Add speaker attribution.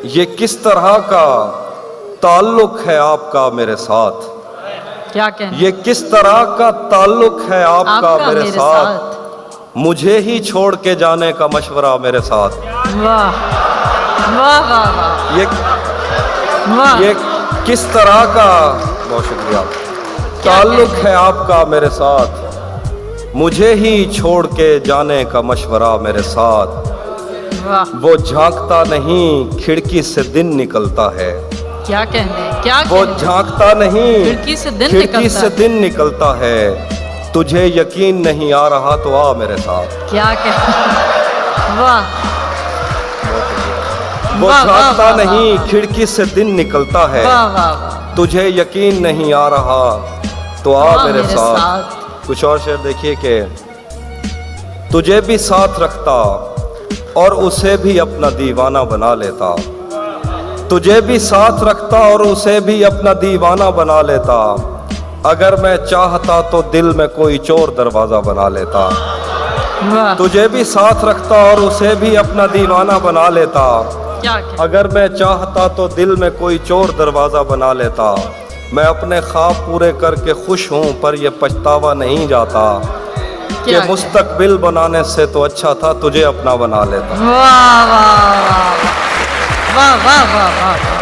Speaker 1: یہ کس طرح کا تعلق ہے آپ کا میرے ساتھ؟
Speaker 2: کیا کہنا؟
Speaker 1: یہ کس طرح کا تعلق ہے آپ کا میرے ساتھ؟ مجھے ہی چھوڑ کے جانے کا مشورہ میرے ساتھ۔
Speaker 2: واہ واہ واہ واہ واہ۔
Speaker 1: یہ کس طرح کا، بہت شکریہ، تعلق ہے آپ کا میرے ساتھ، مجھے ہی چھوڑ کے جانے کا مشورہ میرے ساتھ۔ وہ جھانکتا نہیں کھڑکی سے دن نکلتا ہے۔
Speaker 2: کیا کہنے؟ کیا
Speaker 1: وہ
Speaker 2: کہنے؟
Speaker 1: جھانکتا نہیں
Speaker 2: کھڑکی سے دن
Speaker 1: کھڑکی
Speaker 2: نکلتا
Speaker 1: سے
Speaker 2: ہے۔
Speaker 1: دن نکلتا ہے۔ تجھے یقین نہیں آ رہا تو آ میرے ساتھ۔
Speaker 2: کیا کہنے؟ واہ
Speaker 1: وہ
Speaker 2: واہ
Speaker 1: جھانکتا
Speaker 2: واہ
Speaker 1: نہیں کھڑکی سے دن نکلتا ہے۔
Speaker 2: واہ واہ واہ۔
Speaker 1: تجھے یقین نہیں آ رہا تو آ میرے ساتھ۔ کچھ اور شعر دیکھیے کہ تجھے بھی ساتھ رکھتا اور اسے بھی اپنا دیوانہ بنا لیتا، تجھے بھی ساتھ رکھتا اور اسے بھی اپنا دیوانہ بنا لیتا، اگر میں چاہتا تو دل میں کوئی چور دروازہ بنا لیتا۔
Speaker 2: واہ۔
Speaker 1: تجھے بھی ساتھ رکھتا اور اسے بھی اپنا دیوانہ بنا لیتا،
Speaker 2: کیا کہنے؟
Speaker 1: اگر میں چاہتا تو دل میں کوئی چور دروازہ بنا لیتا۔ میں اپنے خواب پورے کر کے خوش ہوں پر یہ پچھتاوا نہیں جاتا کہ مستقبل بنانے سے تو اچھا تھا تجھے اپنا بنا لیتا۔
Speaker 2: واہ واہ واہ واہ واہ واہ واہ۔